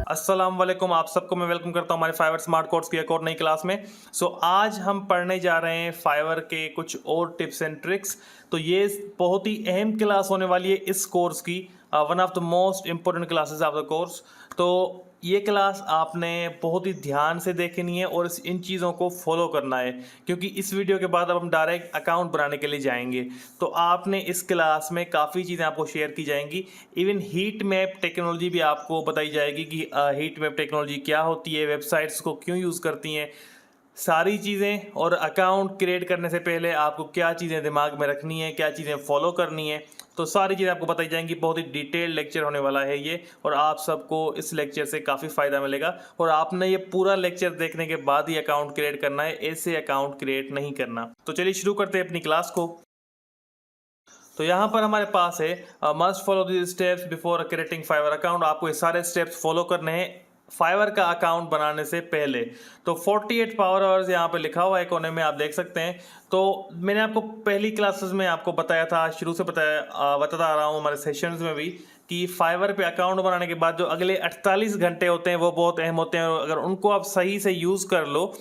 अस्सलाम वालेकुम, आप सबको मैं वेलकम करता हूं हमारे फाइवर स्मार्ट कोर्स की एक और नई क्लास में। आज हम पढ़ने जा रहे हैं फाइवर के कुछ और टिप्स एंड ट्रिक्स। तो ये बहुत ही अहम क्लास होने वाली है इस कोर्स की, one of the most important classes of the course. तो ये क्लास आपने बहुत ही ध्यान से देखनी है और इन चीज़ों को फॉलो करना है, क्योंकि इस वीडियो के बाद अब हम डायरेक्ट अकाउंट बनाने के लिए जाएंगे। तो आपने इस क्लास में काफ़ी चीज़ें आपको शेयर की जाएंगी। इवन हीट मैप टेक्नोलॉजी भी आपको बताई जाएगी कि हीट मैप टेक्नोलॉजी क्या होती है, वेबसाइट्स को क्यों यूज़ करती हैं, सारी चीज़ें। और अकाउंट क्रिएट करने से पहले आपको क्या चीज़ें दिमाग में रखनी है, क्या चीज़ें फॉलो करनी है, तो सारी चीज़ें आपको बताई जाएंगी। बहुत ही डिटेल्ड लेक्चर होने वाला है ये, और आप सबको इस लेक्चर से काफ़ी फ़ायदा मिलेगा। और आपने ये पूरा लेक्चर देखने के बाद ही अकाउंट क्रिएट करना है, ऐसे अकाउंट क्रिएट नहीं करना। तो चलिए शुरू करते हैं अपनी क्लास को। तो यहाँ पर हमारे पास है must follow this steps before creating Fiverr account. आपको ये सारे स्टेप्स फॉलो करने हैं फाइवर का अकाउंट बनाने से पहले। तो 48 पावर आवर्स यहाँ पे लिखा हुआ है कोने में, आप देख सकते हैं। तो मैंने आपको पहली क्लासेस में आपको बताया था, शुरू से बताता आ रहा हूँ हमारे सेशंस में भी, कि फाइवर पे अकाउंट बनाने के बाद जो अगले 48 घंटे होते हैं वो बहुत अहम होते हैं। और अगर उनको आप सही से यूज़ कर लो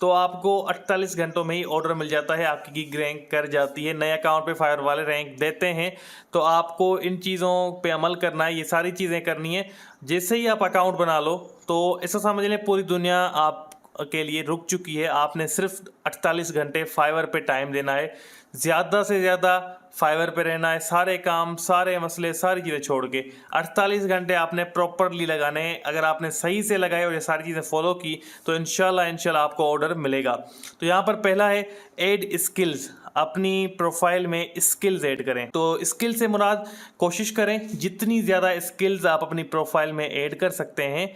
तो आपको 48 घंटों में ही ऑर्डर मिल जाता है, आपकी गिग रैंक कर जाती है, नए अकाउंट पे फाइवर वाले रैंक देते हैं। तो आपको इन चीज़ों पे अमल करना है, ये सारी चीज़ें करनी है। जैसे ही आप अकाउंट बना लो तो ऐसा समझ लें पूरी दुनिया आप के लिए रुक चुकी है। आपने सिर्फ 48 घंटे फाइवर पे टाइम देना है, ज़्यादा से ज़्यादा फाइवर पे रहना है, सारे काम, सारे मसले, सारी चीज़ें छोड़ के 48 घंटे आपने प्रॉपरली लगाने हैं। अगर आपने सही से लगाए और ये सारी चीज़ें फॉलो की तो इंशाल्लाह आपको ऑर्डर मिलेगा। तो यहाँ पर पहला है ऐड स्किल्स। अपनी प्रोफाइल में स्किल्स ऐड करें। तो स्किल से मुराद कोशिश करें जितनी ज़्यादा स्किल्स आप अपनी प्रोफाइल में ऐड कर सकते हैं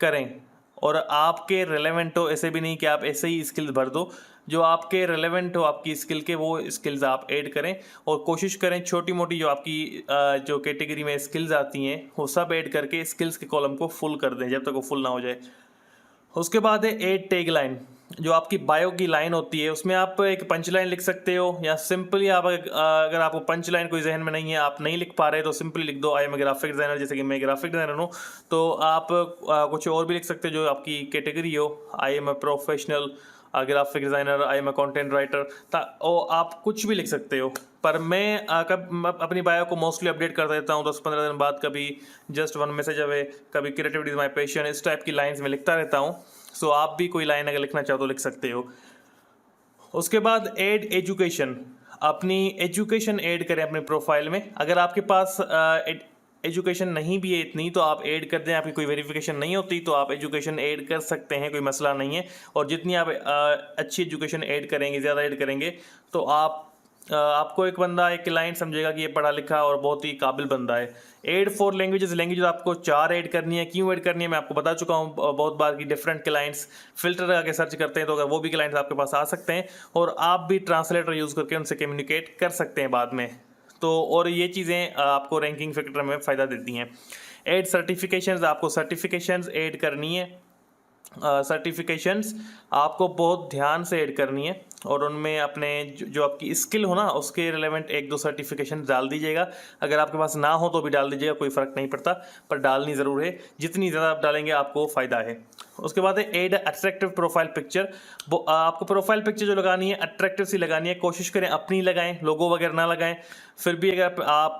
करें, और आपके रेलेवेंट हो। ऐसे भी नहीं कि आप ऐसे ही स्किल्स भर दो, जो आपके रेलेवेंट हो आपकी स्किल के, वो स्किल्स आप ऐड करें। और कोशिश करें छोटी मोटी जो आपकी जो कैटेगरी में स्किल्स आती हैं वो सब ऐड करके स्किल्स के कॉलम को फुल कर दें जब तक वो फुल ना हो जाए। उसके बाद है ऐड टैग लाइन। जो आपकी बायो की लाइन होती है उसमें आप एक पंच लाइन लिख सकते हो, या सिंपली आप अगर आपको पंच लाइन कोई जहन में नहीं है, आप नहीं लिख पा रहे, तो सिंपली लिख दो I am a graphic designer. जैसे कि मैं ग्राफिक डिज़ाइनर हूँ, तो आप कुछ और भी लिख सकते हो जो आपकी कैटेगरी हो। I am a professional graphic designer, I am a content writer, आप कुछ भी लिख सकते हो। पर मैं अपनी बायो को मोस्टली अपडेट कर देता हूँ 10-15 दिन बाद। कभी जस्ट वन मैसेज अवे, कभी क्रिएटिविटी इज माई पैशन, इस टाइप की लाइन्स में लिखता रहता हूँ। सो आप भी कोई लाइन अगर लिखना चाहो तो लिख सकते हो। उसके बाद ऐड एजुकेशन। अपनी एजुकेशन ऐड करें अपने प्रोफाइल में। अगर आपके पास एजुकेशन नहीं भी है इतनी तो आप ऐड कर दें। आपकी कोई वेरिफिकेशन नहीं होती तो आप एजुकेशन ऐड कर सकते हैं, कोई मसला नहीं है। और जितनी आप अच्छी एजुकेशन ऐड करेंगे, ज़्यादा ऐड करेंगे, तो आपको एक बंदा, एक क्लाइंट समझेगा कि ये पढ़ा लिखा और बहुत ही काबिल बंदा है। Add 4 languages. लैंग्वेज आपको 4 ऐड करनी है। क्यों ऐड करनी है मैं आपको बता चुका हूँ बहुत बार कि डिफरेंट क्लाइंट्स फिल्टर लगा के सर्च करते हैं, तो अगर वो भी क्लाइंट्स आपके पास आ सकते हैं और आप भी ट्रांसलेटर यूज़ करके उनसे कम्युनिकेट कर सकते हैं बाद में। तो और ये चीज़ें आपको रैंकिंग फैक्टर में फ़ायदा देती हैं। Add certifications. आपको सर्टिफिकेशंस ऐड करनी है। सर्टिफिकेशंस आपको बहुत ध्यान से ऐड करनी है, और उनमें अपने जो आपकी स्किल हो ना उसके रिलेवेंट 1-2 सर्टिफिकेशन डाल दीजिएगा। अगर आपके पास ना हो तो भी डाल दीजिएगा, कोई फ़र्क नहीं पड़ता, पर डालनी ज़रूर है। जितनी ज़्यादा आप डालेंगे आपको फ़ायदा है। उसके बाद है ऐड अट्रैक्टिव प्रोफाइल पिक्चर। आपको प्रोफाइल पिक्चर जो लगानी है अट्रैक्टिव सी लगानी है। कोशिश करें अपनी लगाएं, लोगो वगैरह ना लगाएं। फिर भी अगर आप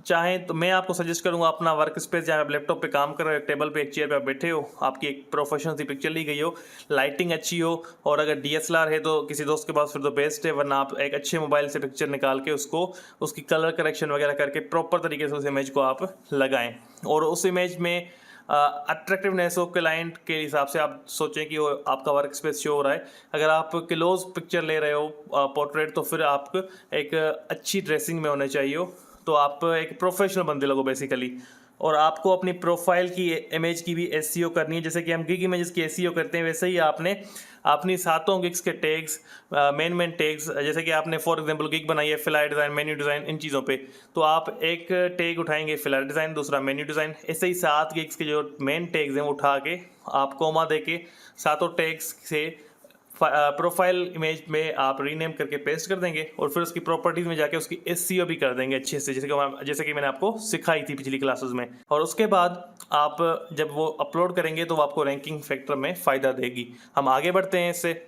चाहें तो मैं आपको सजेस्ट करूंगा अपना वर्क स्पेस, जहाँ आप लैपटॉप पे काम कर रहे हो, एक टेबल पे, एक चेयर पे आप बैठे हो, आपकी एक प्रोफेशनल सी पिक्चर ली गई हो, लाइटिंग अच्छी हो, और अगर DSLR है तो किसी दोस्त के पास फिर तो बेस्ट है, वरना आप एक अच्छे मोबाइल से पिक्चर निकाल के उसकी कलर करेक्शन वगैरह करके प्रॉपर तरीके से उस इमेज को आप लगाएं। और उस इमेज में अट्रैक्टिवनेस ऑफ क्लाइंट के हिसाब से आप सोचें कि वो आपका वर्क स्पेस शो हो रहा है। अगर आप क्लोज पिक्चर ले रहे हो पोर्ट्रेट, तो फिर आप एक अच्छी ड्रेसिंग में होने चाहिए हो, तो आप एक प्रोफेशनल बंदे लगो बेसिकली। और आपको अपनी प्रोफाइल की इमेज की भी SEO करनी है। जैसे कि हम गिग इमेजेस की SEO करते हैं, वैसे ही आपने अपनी 7 गिग्स के टैग्स, मेन टैग्स, जैसे कि आपने फॉर एग्जांपल गिग बनाई है फ्लायर डिज़ाइन, मेन्यू डिज़ाइन, इन चीज़ों पे, तो आप एक टैग उठाएंगे फ्लायर डिज़ाइन, दूसरा मेन्यू डिज़ाइन, ऐसे ही 7 गिग्स के जो मेन टैग्स हैं वो उठा के आप कोमा दे के 7 टैग्स से प्रोफाइल इमेज में आप रीनेम करके पेस्ट कर देंगे और फिर उसकी प्रॉपर्टीज में जाके उसकी एसईओ भी कर देंगे अच्छे से, जैसे कि मैंने आपको सिखाई थी पिछली क्लासेस में। और उसके बाद आप जब वो अपलोड करेंगे तो वो आपको रैंकिंग फैक्टर में फ़ायदा देगी। हम आगे बढ़ते हैं इससे।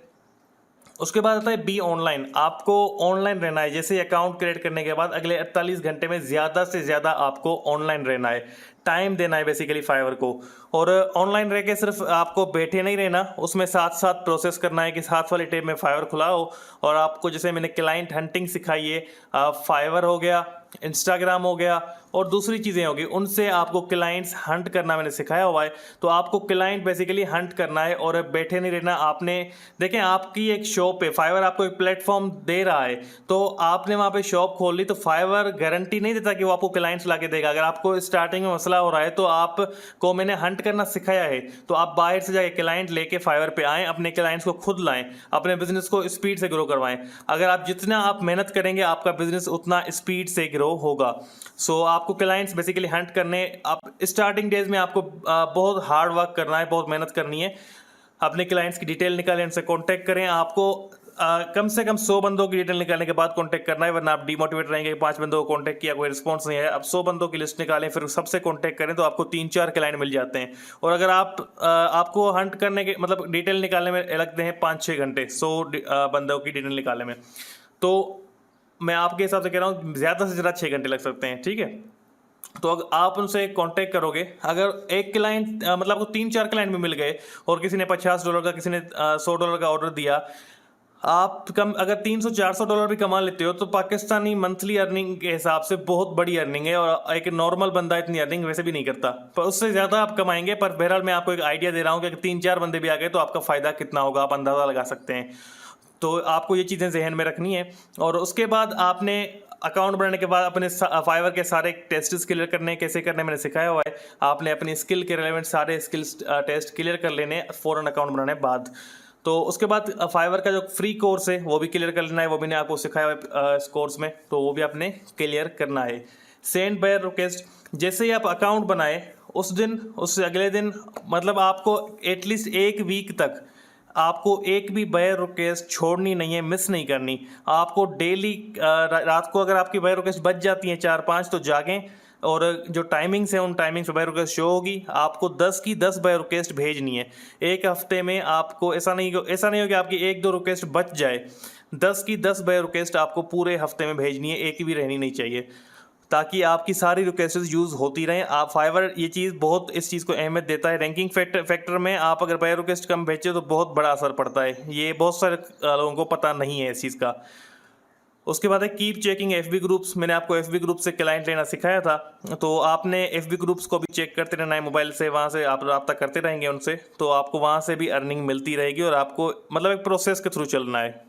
उसके बाद आता है बी ऑनलाइन। आपको ऑनलाइन रहना है। जैसे अकाउंट क्रिएट करने के बाद अगले 48 घंटे में ज़्यादा से ज़्यादा आपको ऑनलाइन रहना है, टाइम देना है बेसिकली फाइवर को। और ऑनलाइन रह के सिर्फ आपको बैठे नहीं रहना, उसमें साथ साथ प्रोसेस करना है कि साथ वाले टैब में फाइवर खुला हो और आपको, जैसे मैंने क्लाइंट हंटिंग सिखाई है, फाइवर हो गया, इंस्टाग्राम हो गया और दूसरी चीज़ें होगी, उनसे आपको क्लाइंट्स हंट करना मैंने सिखाया हुआ है। तो आपको क्लाइंट बेसिकली हंट करना है और बैठे नहीं रहना। आपने देखें, आपकी एक शॉप है, फाइवर आपको एक प्लेटफॉर्म दे रहा है, तो आपने वहाँ पे शॉप खोल ली, तो फाइवर गारंटी नहीं देता कि वो आपको क्लाइंट्स ला के देगा। अगर आपको स्टार्टिंग में मसला हो रहा है तो आपको मैंने हंट करना सिखाया है, तो आप बाहर से जाके क्लाइंट लेके फाइवर पे आएँ, अपने क्लाइंट्स को खुद लाएं, अपने बिजनेस को स्पीड से ग्रो करवाएं। अगर आप जितना आप मेहनत करेंगे आपका बिजनेस उतना स्पीड से ग्रो होगा। सो आपको क्लाइंट्स बेसिकली हंट करने, आप स्टार्टिंग डेज में आपको बहुत हार्ड वर्क करना है, बहुत मेहनत करनी है। अपने क्लाइंट्स की डिटेल निकालें, उनसे कांटेक्ट करें। आपको कम से कम 100 बंदों की डिटेल निकालने के बाद कांटेक्ट करना है, वरना आप डिमोटिवेट रहेंगे कि 5 बंदों को कांटेक्ट किया, कोई रिस्पॉन्स नहीं है। अब 100 बंदों की लिस्ट निकालें, फिर सबसे कांटेक्ट करें, तो आपको 3-4 क्लाइंट मिल जाते हैं। और अगर आपको हंट करने के मतलब डिटेल निकालने में लगते हैं 5-6 घंटे 100 बंदों की डिटेल निकालने में, तो मैं आपके हिसाब से कह रहा हूँ ज़्यादा से ज़्यादा 6 घंटे लग सकते हैं, ठीक है। तो अगर आप उनसे कांटेक्ट करोगे, अगर एक क्लाइंट मतलब आपको 3-4 क्लाइंट भी मिल गए और किसी ने $50 का, किसी ने $100 का ऑर्डर दिया, आप अगर $300-400 भी कमा लेते हो तो पाकिस्तानी मंथली अर्निंग के हिसाब से बहुत बड़ी अर्निंग है। और एक नॉर्मल बंदा इतनी अर्निंग वैसे भी नहीं करता, पर उससे ज़्यादा आप कमाएंगे। पर बहरहाल मैं आपको एक आइडिया दे रहा हूँ कि अगर 3-4 बंदे भी आ गए तो आपका फ़ायदा कितना होगा, आप अंदाज़ा लगा सकते हैं। तो आपको ये चीज़ें जहन में रखनी है। और उसके बाद आपने अकाउंट बनाने के बाद अपने फाइवर के सारे टेस्ट क्लियर करने, कैसे करने मैंने सिखाया हुआ है। आपने अपनी स्किल के रिलेवेंट सारे स्किल्स टेस्ट क्लियर कर लेने फ़ौरन अकाउंट बनाने के बाद। तो उसके बाद फाइवर का जो फ्री कोर्स है वो भी क्लियर कर लेना है, वो भी मैंने आपको सिखाया हुआ है इस कोर्स में, तो वो भी आपने क्लियर करना है। सेंड बाय रिक्वेस्ट, जैसे ही आप अकाउंट बनाए उस दिन, उससे अगले दिन, मतलब आपको एटलीस्ट 1 वीक तक आपको एक भी बाय रिक्वेस्ट छोड़नी नहीं है, मिस नहीं करनी। आपको डेली रात को अगर आपकी बाय रिक्वेस्ट बच जाती हैं 4-5 तो जागें, और जो टाइमिंग्स हैं उन टाइमिंग्स पे बाय रिक्वेस्ट शो होगी। आपको 10 की 10 बाय रिक्वेस्ट भेजनी है एक हफ्ते में। आपको ऐसा नहीं हो कि आपकी 1-2 रिक्वेस्ट बच जाए। 10 की 10 बाय रिक्वेस्ट आपको पूरे हफ्ते में भेजनी है, एक भी रहनी नहीं चाहिए, ताकि आपकी सारी रिक्वेस्ट यूज़ होती रहें। आप फाइवर ये चीज़ बहुत, इस चीज़ को अहमियत देता है रैंकिंग फैक्टर में। आप अगर बाय रिक्वेस्ट कम भेजते हो तो बहुत बड़ा असर पड़ता है, ये बहुत सारे लोगों को पता नहीं है इस चीज़ का। उसके बाद है कीप चेकिंग एफबी ग्रुप्स। मैंने आपको एफबी ग्रुप से क्लाइंट लेना सिखाया था, तो आपने एफबी ग्रुप्स को भी चेक करते रहना है मोबाइल से। वहाँ से आप रब्ता करते रहेंगे उनसे, तो आपको वहाँ से भी अर्निंग मिलती रहेगी और आपको मतलब एक प्रोसेस के थ्रू चलना है।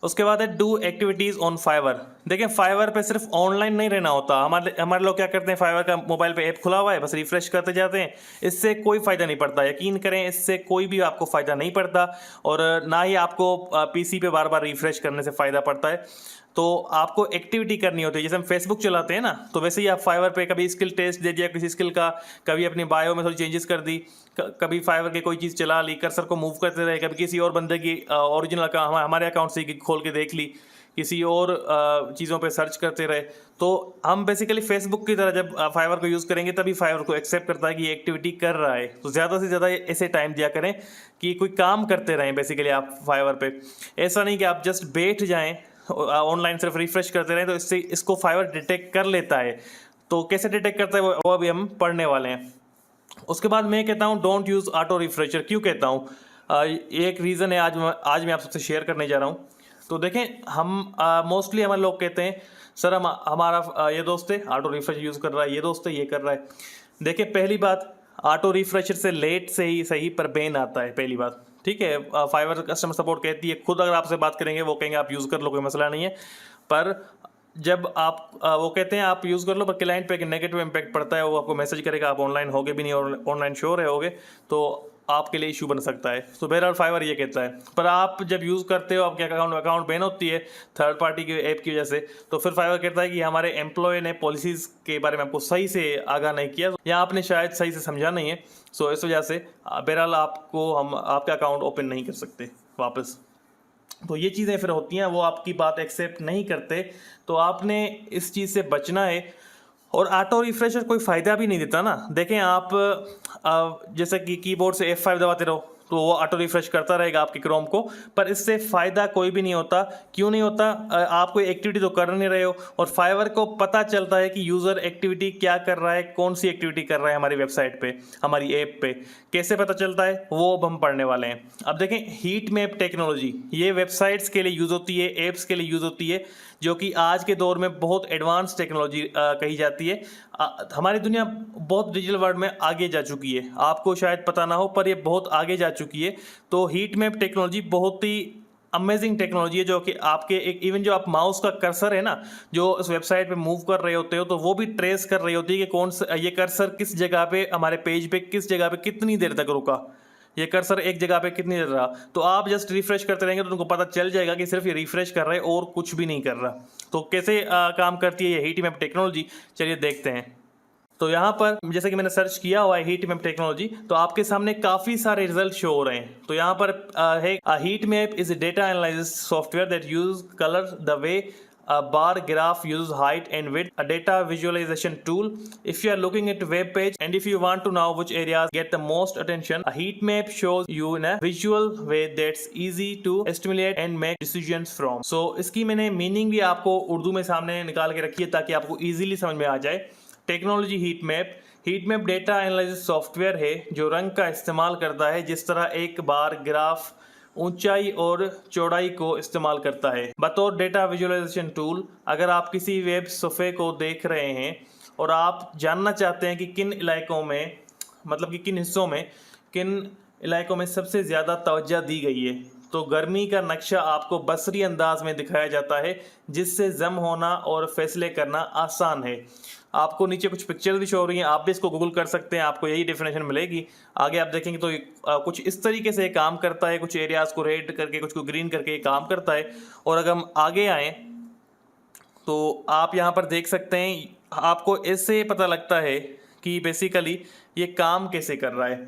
उसके बाद है डू एक्टिविटीज़ ऑन फाइवर। देखिए, फाइवर पे सिर्फ ऑनलाइन नहीं रहना होता। हमारे लोग क्या करते हैं, फाइवर का मोबाइल पे ऐप खुला हुआ है, बस रिफ्रेश करते जाते हैं। इससे कोई फ़ायदा नहीं पड़ता, यकीन करें, इससे कोई भी आपको फ़ायदा नहीं पड़ता। और ना ही आपको पीसी पे बार बार रिफ्रेश करने से फ़ायदा पड़ता है। तो आपको एक्टिविटी करनी होती है। जैसे हम फेसबुक चलाते हैं ना, तो वैसे ही आप फाइवर पे कभी स्किल टेस्ट दे दिया किसी स्किल का, कभी अपनी बायो में थोड़ी चेंजेस कर दी, कभी फाइवर की कोई चीज़ चला ली, कर्सर को मूव करते रहे, कभी किसी और बंदे की ओरिजिनल अकाउंट हमारे अकाउंट से खोल के देख ली, किसी और चीज़ों पे सर्च करते रहे। तो हम बेसिकली फेसबुक की तरह जब फाइवर को यूज़ करेंगे तभी फाइवर को एक्सेप्ट करता है कि ये एक्टिविटी कर रहा है। तो ज़्यादा से ज़्यादा ऐसे टाइम दिया करें कि कोई काम करते रहें बेसिकली आप फाइवर पे। ऐसा नहीं कि आप जस्ट बैठ जाएं ऑनलाइन सिर्फ रिफ्रेश करते रहें, तो इससे इसको फाइवर डिटेक्ट कर लेता है। तो कैसे डिटेक्ट करता है वो अभी हम पढ़ने वाले हैं। उसके बाद मैं कहता हूँ डोंट यूज़ ऑटो रिफ्रेशर। क्यों कहता हूँ, एक रीज़न है आज मैं आप सबसे शेयर करने जा रहा हूँ। तो देखें, हम मोस्टली हमारे लोग कहते हैं सर हमारा ये दोस्त है ऑटो रिफ्रेशर यूज़ कर रहा है, ये दोस्त है ये कर रहा है। देखिए, पहली बात, ऑटो रिफ्रेशर से लेट से ही सही पर बैन आता है, पहली बात, ठीक है। फाइवर कस्टमर सपोर्ट कहती है, खुद अगर आपसे बात करेंगे वो कहेंगे आप यूज़ कर लो, कोई मसला नहीं है। पर जब आप वो कहते हैं आप यूज़ कर लो, पर क्लाइंट पे एक नेगेटिव इम्पैक्ट पड़ता है, वो आपको मैसेज करेगा आप ऑनलाइन होगे भी नहीं और ऑनलाइन शो रहोगे। तो आपके लिए इशू बन सकता है। तो बहरहाल फाइवर ये कहता है, पर आप जब यूज़ करते हो आपके अकाउंट बैन होती है थर्ड पार्टी के ऐप की वजह से, तो फिर फाइवर कहता है कि हमारे एम्प्लॉय ने पॉलिसीज़ के बारे में आपको सही से आगाह नहीं किया या आपने शायद सही से समझा नहीं है। सो इस वजह से बहरहाल आपको हम आपका अकाउंट ओपन नहीं कर सकते वापस। तो ये चीज़ें फिर होती हैं, वो आपकी बात एक्सेप्ट नहीं करते, तो आपने इस चीज़ से बचना है। और ऑटो रिफ्रेशर कोई फ़ायदा भी नहीं देता ना। देखें आप जैसे कि कीबोर्ड से F5 दबाते रहो तो वो ऑटो रिफ्रेश करता रहेगा आपके क्रोम को, पर इससे फ़ायदा कोई भी नहीं होता। क्यों नहीं होता? आप कोई एक्टिविटी तो कर नहीं रहे हो, और फाइवर को पता चलता है कि यूज़र एक्टिविटी क्या कर रहा है, कौन सी एक्टिविटी कर रहा है हमारी वेबसाइट पे, हमारी ऐप पे। कैसे पता चलता है वो अब हम पढ़ने वाले हैं। अब देखें हीट मैप टेक्नोलॉजी, ये वेबसाइट्स के लिए यूज़ होती है, ऐप्स के लिए यूज़ होती है, जो कि आज के दौर में बहुत एडवांस टेक्नोलॉजी कही जाती है। हमारी दुनिया बहुत डिजिटल वर्ल्ड में आगे जा चुकी है, आपको शायद पता ना हो पर ये बहुत आगे जा चुकी है। तो हीट मैप टेक्नोलॉजी बहुत ही अमेजिंग टेक्नोलॉजी है, जो कि आपके एक इवन जो आप माउस का कर्सर है ना, जो उस वेबसाइट पे मूव कर रहे होते हो, तो वो भी ट्रेस कर रही होती है कि कौन सा ये कर्सर किस जगह पे हमारे पेज पे किस जगह पे कितनी देर तक रुका, ये कर्सर एक जगह पे कितनी देर रहा। तो आप जस्ट रिफ्रेश करते रहेंगे तो उनको पता चल जाएगा कि सिर्फ ये रिफ्रेश कर रहा है और कुछ भी नहीं कर रहा। तो कैसे काम करती है ये हीट मैप टेक्नोलॉजी, चलिए देखते हैं। तो यहाँ पर जैसे कि मैंने सर्च किया हुआ है हीट मैप टेक्नोलॉजी, तो आपके सामने काफ़ी सारे रिजल्ट शो हो रहे हैं। तो यहाँ पर है heat map is a data analysis software that use colour the way a bar graph uses height and width, a data visualization tool. If you are looking at a web page and if you want to know which areas get the most attention, a heat map shows you in a visual way that's easy to estimate and make decisions from. So इसकी मैंने meaning भी आपको उर्दू में सामने निकाल के रखी है ताकि आपको इजीली समझ में आ जाए। Technology heat map data analysis software है जो रंग का इस्तेमाल करता है, जिस तरह एक बार ग्राफ ऊंचाई और चौड़ाई को इस्तेमाल करता है। बतौर डेटा विजुअलाइजेशन टूल, अगर आप किसी वेब सफ़े को देख रहे हैं और आप जानना चाहते हैं कि किन इलाकों में, मतलब कि किन हिस्सों में, किन इलाकों में सबसे ज़्यादा तवज्जो दी गई है, तो गर्मी का नक्शा आपको बसरी अंदाज में दिखाया जाता है, जिससे जम होना और फैसले करना आसान है। आपको नीचे कुछ पिक्चर्स भी शो हो रही हैं, आप भी इसको गूगल कर सकते हैं, आपको यही डेफिनेशन मिलेगी। आगे आप देखेंगे तो कुछ इस तरीके से काम करता है, कुछ एरियाज़ को रेड करके कुछ को ग्रीन करके काम करता है। और अगर हम आगे आएँ तो आप यहाँ पर देख सकते हैं, आपको इससे पता लगता है कि बेसिकली ये काम कैसे कर रहा है।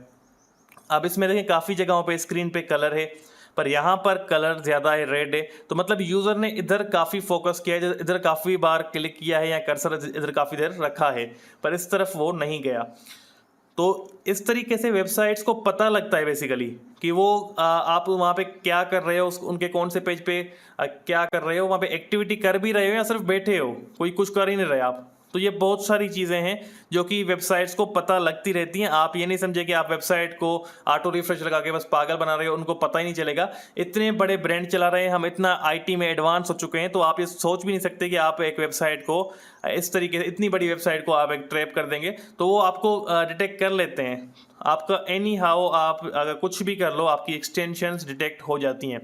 अब इसमें देखें काफ़ी जगहों पे स्क्रीन पे कलर है, पर यहाँ पर कलर ज़्यादा है, रेड है, तो मतलब यूज़र ने इधर काफ़ी फोकस किया है, इधर काफ़ी बार क्लिक किया है या कर्सर इधर काफ़ी देर रखा है, पर इस तरफ वो नहीं गया। तो इस तरीके से वेबसाइट्स को पता लगता है बेसिकली कि वो आप वहाँ पे क्या कर रहे हो, उनके कौन से पेज पे क्या कर रहे हो, वहाँ पे एक्टिविटी कर भी रहे हो या सिर्फ बैठे हो, कोई कुछ कर ही नहीं रहे आप। तो ये बहुत सारी चीज़ें हैं जो कि वेबसाइट्स को पता लगती रहती हैं। आप ये नहीं समझे कि आप वेबसाइट को ऑटो रिफ्रेश लगा के बस पागल बना रहे हो, उनको पता ही नहीं चलेगा। इतने बड़े ब्रांड चला रहे हैं, हम इतना आईटी में एडवांस हो चुके हैं, तो आप ये सोच भी नहीं सकते कि आप एक वेबसाइट को इस तरीके से, इतनी बड़ी वेबसाइट को आप एक ट्रैप कर देंगे। तो वो आपको डिटेक्ट कर लेते हैं, आपका एनी हाउ आप अगर कुछ भी कर लो आपकी एक्सटेंशंस डिटेक्ट हो जाती हैं।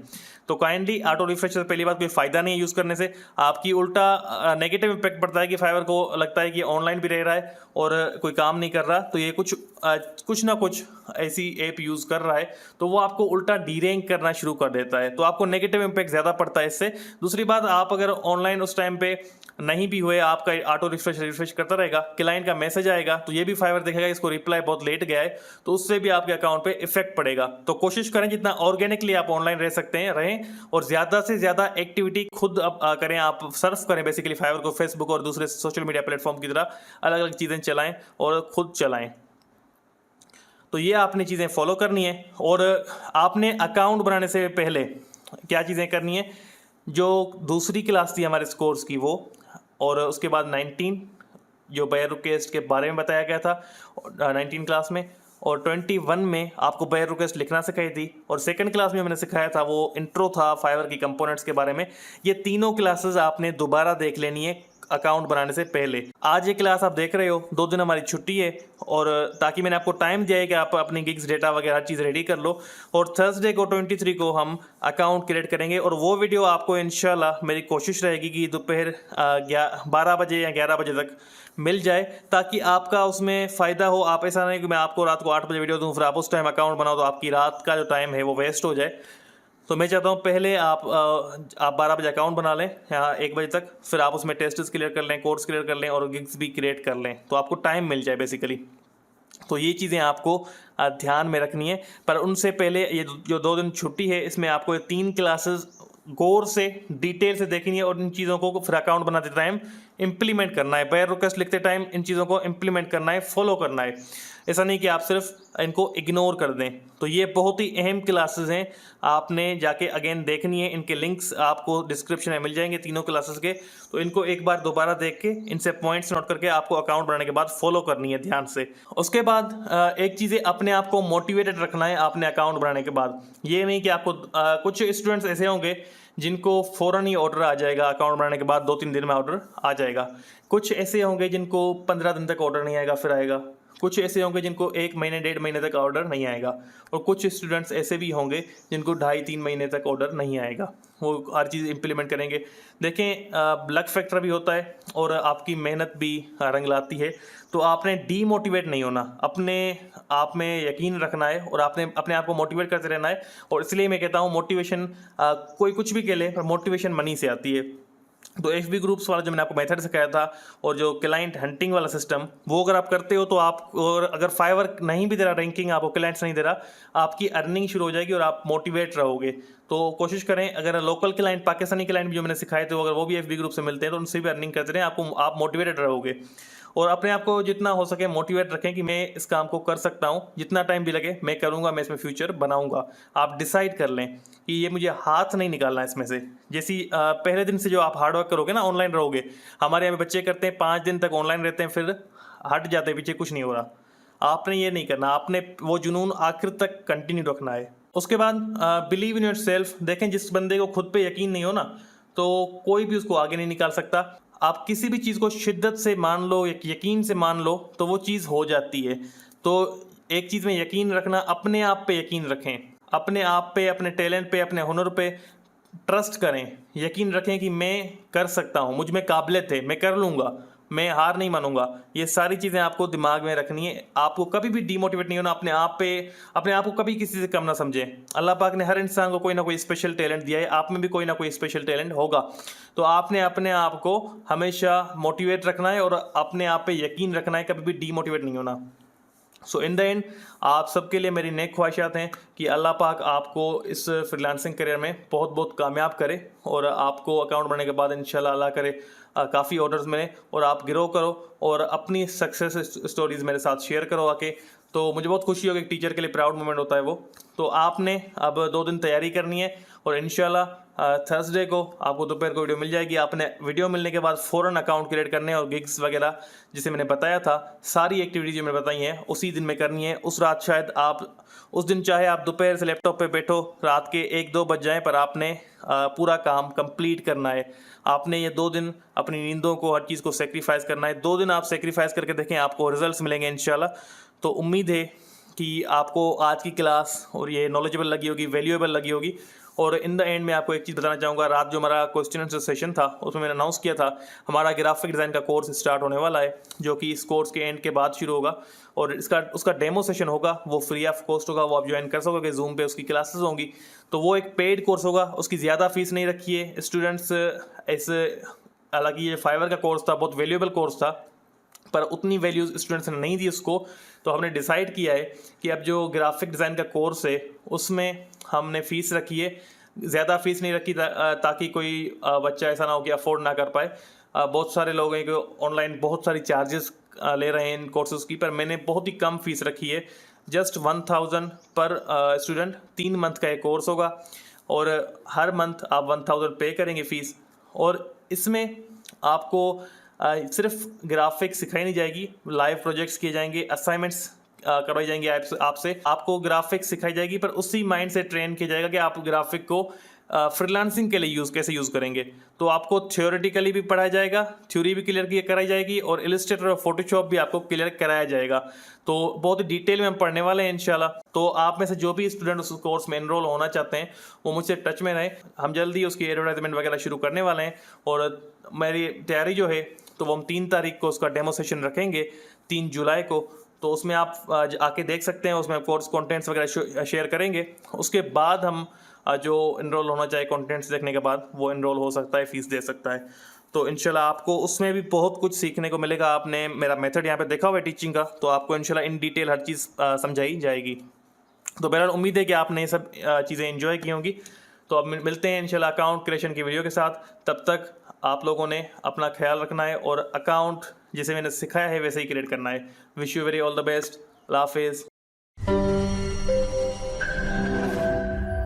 तो काइंडली ऑटो रिफ्रेशर पहली बात कोई फ़ायदा नहीं है यूज़ करने से, आपकी उल्टा नेगेटिव इम्पैक्ट पड़ता है कि फाइवर को लगता है कि ऑनलाइन भी रह रहा है और कोई काम नहीं कर रहा, तो ये कुछ ना कुछ ऐसी ऐप यूज़ कर रहा है, तो वो आपको उल्टा डीरैंक करना शुरू कर देता है, तो आपको नेगेटिव इम्पैक्ट ज़्यादा पड़ता है इससे। दूसरी बात, आप अगर ऑनलाइन उस टाइम पे नहीं भी हुए, आपका ऑटो रिफ्रेश करता रहेगा, क्लाइंट का मैसेज आएगा तो ये भी फाइवर देखेगा इसको रिप्लाई बहुत लेट गया है, तो उससे भी आपके अकाउंट पे इफेक्ट पड़ेगा। तो कोशिश करें जितना ऑर्गेनिकली आप ऑनलाइन रह सकते हैं रहें, और ज़्यादा से ज़्यादा एक्टिविटी खुद करें, आप सर्फ करें बेसिकली फाइवर को, फेसबुक और दूसरे सोशल मीडिया प्लेटफॉर्म की तरह अलग अलग चीज़ें चलाएं और खुद चलाएं। तो ये आपने चीज़ें फॉलो करनी है। और आपने अकाउंट बनाने से पहले क्या चीज़ें करनी है, जो दूसरी क्लास थी हमारे स्कोर्स की वो, और उसके बाद 19 जो बैरोकेस्ट के बारे में बताया गया था 19 क्लास में, और 21 में आपको बैरोकेस्ट लिखना सिखाई थी, और सेकंड क्लास में मैंने सिखाया था वो इंट्रो था फाइवर की कंपोनेंट्स के बारे में। ये तीनों क्लासेस आपने दोबारा देख लेनी है अकाउंट बनाने से पहले। आज ये क्लास आप देख रहे हो, 2 दिन हमारी छुट्टी है और ताकि मैंने आपको टाइम दिया है कि आप अपनी गिग्स डेटा वगैरह हर चीज़ रेडी कर लो, और थर्सडे को 23 को हम अकाउंट क्रिएट करेंगे। और वो वीडियो आपको इंशाल्लाह मेरी कोशिश रहेगी कि दोपहर 12 बजे या 11 बजे तक मिल जाए, ताकि आपका उसमें फ़ायदा हो। आप ऐसा नहीं कि मैं आपको रात को 8 बजे वीडियो दूँ फिर आप उस टाइम अकाउंट बनाओ तो आपकी रात का जो टाइम है वो वेस्ट हो जाए। तो मैं चाहता हूँ पहले आप 12 बजे अकाउंट बना लें यहाँ 1 बजे तक, फिर आप उसमें टेस्ट्स क्लियर कर लें, कोर्स क्लियर कर लें और गिग्स भी क्रिएट कर लें, तो आपको टाइम मिल जाए बेसिकली। तो ये चीज़ें आपको ध्यान में रखनी है। पर उनसे पहले ये जो 2 दिन छुट्टी है, इसमें आपको ये 3 क्लासेस गौर से डिटेल से देखनी है और इन चीज़ों को फिर अकाउंट बनाते टाइम इम्प्लीमेंट करना है। बेयर रिक्वेस्ट लिखते टाइम इन चीज़ों को इम्प्लीमेंट करना है, फॉलो करना है। ऐसा नहीं कि आप सिर्फ इनको इग्नोर कर दें। तो ये बहुत ही अहम क्लासेस हैं, आपने जाके अगेन देखनी है। इनके लिंक्स आपको डिस्क्रिप्शन में मिल जाएंगे तीनों क्लासेस के, तो इनको एक बार दोबारा देख के इनसे पॉइंट्स नोट करके आपको अकाउंट बनाने के बाद फॉलो करनी है ध्यान से। उसके बाद एक चीज़ें अपने आप को मोटिवेटेड रखना है आपने अकाउंट बनाने के बाद। ये नहीं कि आपको कुछ स्टूडेंट्स ऐसे होंगे जिनको फ़ौरन ही ऑर्डर आ जाएगा, अकाउंट बनाने के बाद 2-3 दिन में ऑर्डर आ जाएगा। कुछ ऐसे होंगे जिनको 15 दिन तक ऑर्डर नहीं आएगा, फिर आएगा। कुछ ऐसे होंगे जिनको 1 महीने 1.5 महीने तक ऑर्डर नहीं आएगा, और कुछ स्टूडेंट्स ऐसे भी होंगे जिनको 2.5-3 महीने तक ऑर्डर नहीं आएगा। वो हर चीज़ इंप्लीमेंट करेंगे। देखें, लक फैक्टर भी होता है और आपकी मेहनत भी रंग लाती है। तो आपने डीमोटिवेट नहीं होना, अपने आप में यकीन रखना है और आपने अपने आप को मोटिवेट करते रहना है। और इसलिए मैं कहता हूँ मोटिवेशन कोई कुछ भी कह ले, पर मोटिवेशन मनी से आती है। तो FB ग्रुप्स वाला जो मैंने आपको मेथड सिखाया था और जो क्लाइंट हंटिंग वाला सिस्टम, वो अगर आप करते हो तो आप, और अगर फाइवर नहीं भी दे रहा रैंकिंग, आपको क्लाइंट्स नहीं दे रहा, आपकी अर्निंग शुरू हो जाएगी और आप मोटिवेट रहोगे। तो कोशिश करें, अगर लोकल क्लाइंट, पाकिस्तानी क्लाइंट भी जो मैंने सिखाए थे, अगर वो भी FB ग्रुप से मिलते हैं तो उनसे भी अर्निंग करते रहें, आप मोटिवेटेड रहोगे। और अपने आप को जितना हो सके मोटिवेट रखें कि मैं इस काम को कर सकता हूँ, जितना टाइम भी लगे मैं करूँगा, मैं इसमें फ्यूचर बनाऊँगा। आप डिसाइड कर लें कि ये मुझे हाथ नहीं निकालना है इसमें से। जैसी पहले दिन से जो आप हार्डवर्क करोगे ना, ऑनलाइन रहोगे। हमारे यहाँ पे बच्चे करते हैं 5 दिन तक ऑनलाइन रहते हैं, फिर हट जाते हैं, पीछे कुछ नहीं हो रहा। आपने ये नहीं करना, आपने वो जुनून आखिर तक कंटिन्यू रखना है। उसके बाद बिलीव इन योर सेल्फ। देखें, जिस बंदे को खुद पे यकीन नहीं हो ना, तो कोई भी उसको आगे नहीं निकाल सकता। आप किसी भी चीज़ को शिद्दत से मान लो, यकीन से मान लो, तो वो चीज़ हो जाती है। तो एक चीज़ में यकीन रखना, अपने आप पे यकीन रखें, अपने आप पे, अपने टैलेंट पे, अपने हुनर पे ट्रस्ट करें, यकीन रखें कि मैं कर सकता हूँ, मुझ में काबिलियत है, मैं कर लूँगा, मैं हार नहीं मानूंगा। ये सारी चीज़ें आपको दिमाग में रखनी है। आपको कभी भी डीमोटिवेट नहीं होना, अपने आप को कभी किसी से कम ना समझें। अल्लाह पाक ने हर इंसान को कोई ना कोई स्पेशल टैलेंट दिया है, आप में भी कोई ना कोई स्पेशल टैलेंट होगा। तो आपने अपने आप को हमेशा मोटिवेट रखना है और अपने आप पे यकीन रखना है, कभी भी डीमोटिवेट नहीं होना। सो इन द एंड, आप सबके लिए मेरी नेक ख्वाहिशात हैं कि अल्लाह पाक आपको इस फ्रीलांसिंग करियर में बहुत बहुत कामयाब करे और आपको अकाउंट बनने के बाद इंशाल्लाह अल्लाह करे काफ़ी ऑर्डर्स मिले और आप ग्रो करो और अपनी सक्सेस स्टोरीज मेरे साथ शेयर करो आके। तो मुझे बहुत खुशी होगी, टीचर के लिए प्राउड मोमेंट होता है वो। तो आपने अब 2 दिन तैयारी करनी है और इंशाल्लाह थर्सडे को आपको दोपहर को वीडियो मिल जाएगी। आपने वीडियो मिलने के बाद फ़ौरन अकाउंट क्रिएट करने और गिग्स वगैरह जिसे मैंने बताया था, सारी एक्टिविटीज जो मैंने बताई हैं उसी दिन में करनी है। उस रात शायद आप उस दिन चाहे आप दोपहर से लैपटॉप पे बैठो, रात के 1-2 बज जाएँ, पर आपने पूरा काम कंप्लीट करना है। आपने ये 2 दिन अपनी नींदों को, हर चीज़ को सेक्रीफाइस करना है। 2 दिन आप सेक्रीफाइस करके देखें, आपको रिजल्ट्स मिलेंगे इंशाल्लाह। तो उम्मीद है कि आपको आज की क्लास और ये नॉलेजेबल लगी होगी, वैल्यूएबल लगी होगी। और इन द एंड मैं आपको एक चीज़ बताना चाहूँगा, रात जो हमारा क्वेश्चन आंसर सेशन था उसमें मैंने अनाउंस किया था हमारा ग्राफिक डिज़ाइन का कोर्स स्टार्ट होने वाला है, जो कि इस कोर्स के एंड के बाद शुरू होगा। और उसका डेमो सेशन होगा, वो फ्री ऑफ कॉस्ट होगा, वो आप ज्वाइन कर सकोगे। जूम पे उसकी क्लासेस होंगी। तो वो एक पेड कोर्स होगा, उसकी ज़्यादा फीस नहीं रखी है स्टूडेंट्स। हालांकि ये फाइवर का कोर्स था, बहुत वैल्यूएबल कोर्स था, पर उतनी वैल्यूज स्टूडेंट्स ने नहीं दी उसको। तो हमने डिसाइड किया है कि अब जो ग्राफिक डिज़ाइन का कोर्स है उसमें हमने फ़ीस रखी है, ज़्यादा फीस नहीं रखी ताकि कोई बच्चा ऐसा ना हो कि अफोर्ड ना कर पाए। बहुत सारे लोग हैं कि ऑनलाइन बहुत सारी चार्जेस ले रहे हैं इन कोर्सेज़ की, पर मैंने बहुत ही कम फीस रखी है, जस्ट 1000 पर स्टूडेंट। 3 मंथ का एक कोर्स होगा और हर मंथ आप 1000 पे करेंगे फ़ीस। और इसमें आपको सिर्फ ग्राफिक्स सिखाई नहीं जाएगी, लाइव प्रोजेक्ट्स किए जाएंगे, असाइनमेंट्स करवाई जाएंगी आपसे, आपको ग्राफिक्स सिखाई जाएगी, पर उसी माइंड से ट्रेन किया जाएगा कि आप ग्राफिक को फ्रीलांसिंग के लिए कैसे यूज़ करेंगे। तो आपको थियोरेटिकली भी पढ़ाया जाएगा, थ्योरी भी क्लियर कराई जाएगी और इलस्ट्रेटर और फोटोशॉप भी आपको क्लियर कराया जाएगा। तो बहुत ही डिटेल में हम पढ़ने वाले हैं इंशाल्लाह। तो आप में से जो भी स्टूडेंट उस कोर्स में एनरोल होना चाहते हैं वो मुझसे टच में रहें, हम जल्दी उसकी एडवर्टाइजमेंट वगैरह शुरू करने वाले हैं। और मेरी तैयारी जो है तो वो हम 3 तारीख को उसका डेमो सेशन रखेंगे, 3 जुलाई को। तो उसमें आप आके देख सकते हैं, उसमें कोर्स कंटेंट्स वगैरह शेयर करेंगे। उसके बाद हम जो इनरोल होना चाहे कंटेंट्स देखने के बाद वो इनरोल हो सकता है, फीस दे सकता है। तो इंशाल्लाह आपको उसमें भी बहुत कुछ सीखने को मिलेगा। आपने मेरा मेथड यहाँ पे देखा हुआ है टीचिंग का, तो आपको इंशाल्लाह इन डिटेल हर चीज़ समझाई जाएगी। तो बहरहाल उम्मीद है कि आपने ये सब चीज़ें एंजॉय की होंगी। तो अब मिलते हैं इंशाल्लाह अकाउंट क्रिएशन की वीडियो के साथ। तब तक आप लोगों ने अपना ख्याल रखना है और अकाउंट जैसे मैंने सिखाया है वैसे ही क्रिएट करना है। Wish you very all the best. अल्लाह हाफिज़।